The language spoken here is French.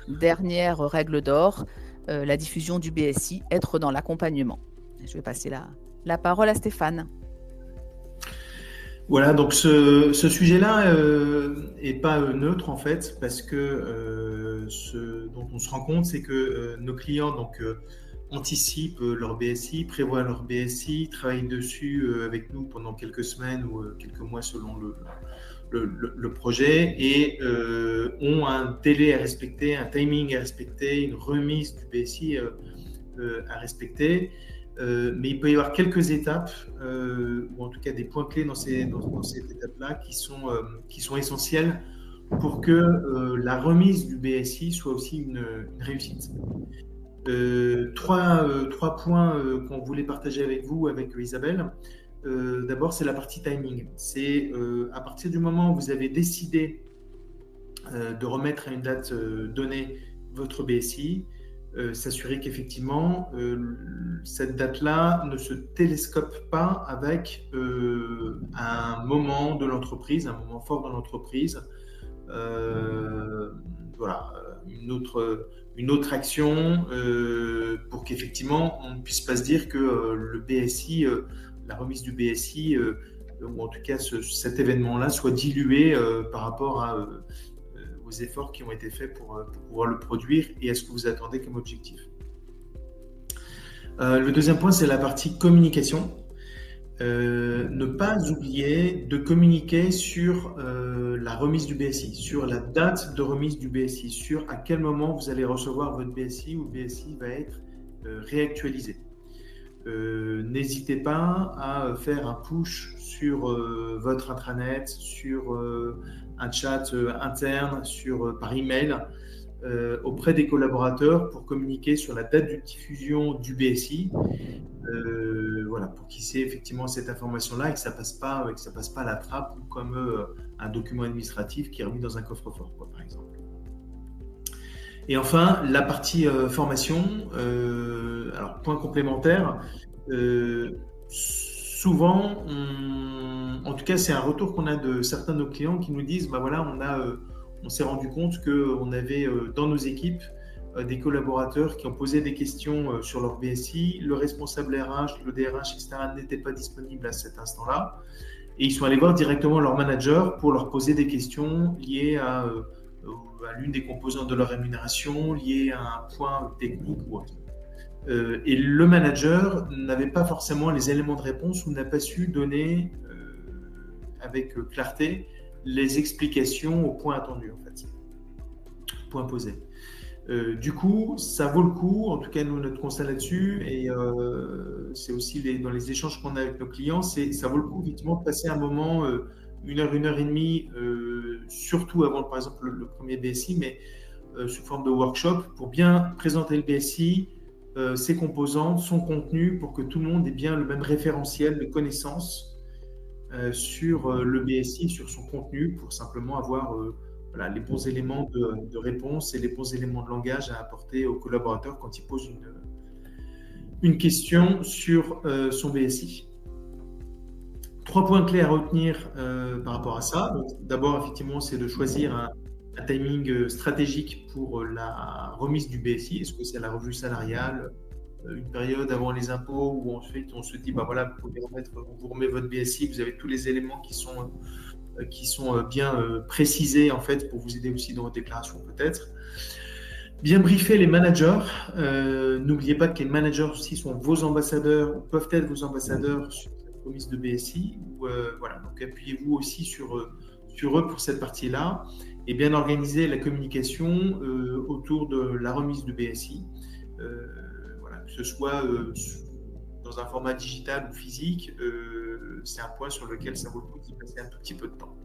dernière règle d'or, la diffusion du BSI, être dans l'accompagnement. Je vais passer la parole à Stéphane. Voilà, donc ce sujet-là est pas neutre en fait, parce que ce dont on se rend compte, c'est que nos clients anticipent leur BSI, prévoient leur BSI, travaillent dessus avec nous pendant quelques semaines ou quelques mois selon le projet, et ont un délai à respecter, un timing à respecter, une remise du BSI à respecter. Mais il peut y avoir quelques étapes, ou en tout cas des points clés dans cette étape-là qui sont essentiels pour que la remise du BSI soit aussi une réussite. Trois points qu'on voulait partager avec vous, avec Isabelle. D'abord, c'est la partie timing. C'est à partir du moment où vous avez décidé de remettre à une date donnée votre BSI, s'assurer qu'effectivement cette date-là ne se télescope pas avec un moment de l'entreprise, un moment fort dans l'entreprise, voilà, une autre action pour qu'effectivement on ne puisse pas se dire que le BSI, la remise du BSI, ou en tout cas cet événement-là soit dilué par rapport aux efforts qui ont été faits pour pouvoir le produire et à ce que vous attendez comme objectif. Le deuxième point, c'est la partie communication. Ne pas oublier de communiquer sur la remise du BSI, sur la date de remise du BSI, sur à quel moment vous allez recevoir votre BSI ou le BSI va être réactualisé. N'hésitez pas à faire un push sur votre intranet, sur un chat interne, par email, auprès des collaborateurs pour communiquer sur la date de diffusion du BSI, voilà, pour qu'ils aient effectivement cette information-là et que ça passe pas à la trappe ou comme un document administratif qui est remis dans un coffre-fort, quoi, par exemple. Et enfin, la partie formation. Alors, point complémentaire. Souvent, en tout cas, c'est un retour qu'on a de certains de nos clients qui nous disent, bah voilà, on s'est rendu compte qu'on avait dans nos équipes des collaborateurs qui ont posé des questions sur leur BSI. Le responsable RH, le DRH, etc., n'était pas disponible à cet instant-là. Et ils sont allés voir directement leur manager pour leur poser des questions liées à l'une des composantes de leur rémunération, liées à un point technique ou autre. Et le manager n'avait pas forcément les éléments de réponse ou n'a pas su donner avec clarté les explications au point attendu, en fait, point posé. Du coup, ça vaut le coup, en tout cas nous, notre constat là-dessus, et c'est aussi dans les échanges qu'on a avec nos clients, ça vaut le coup effectivement de passer un moment, une heure et demie, surtout avant par exemple le premier BSI, mais sous forme de workshop, pour bien présenter le BSI, ses composantes, son contenu, pour que tout le monde ait bien le même référentiel de connaissances sur le BSI, sur son contenu, pour simplement avoir voilà, les bons éléments de réponse et les bons éléments de langage à apporter aux collaborateurs quand ils posent une question sur son BSI. 3 points clés à retenir par rapport à ça. D'abord, effectivement, c'est de choisir un timing stratégique pour la remise du BSI. Est-ce que c'est la revue salariale, une période avant les impôts où ensuite on se dit, bah voilà, on vous remet votre BSI, vous avez tous les éléments qui sont bien précisés en fait pour vous aider aussi dans votre déclaration peut-être. Bien briefer les managers. N'oubliez pas que les managers aussi sont vos ambassadeurs ou peuvent être vos ambassadeurs sur cette remise de BSI. Voilà, donc appuyez-vous aussi sur eux pour cette partie-là et bien organiser la communication autour de la remise de BSI. Voilà, que ce soit dans un format digital ou physique, c'est un point sur lequel ça vaut le coup d'y passer un tout petit peu de temps.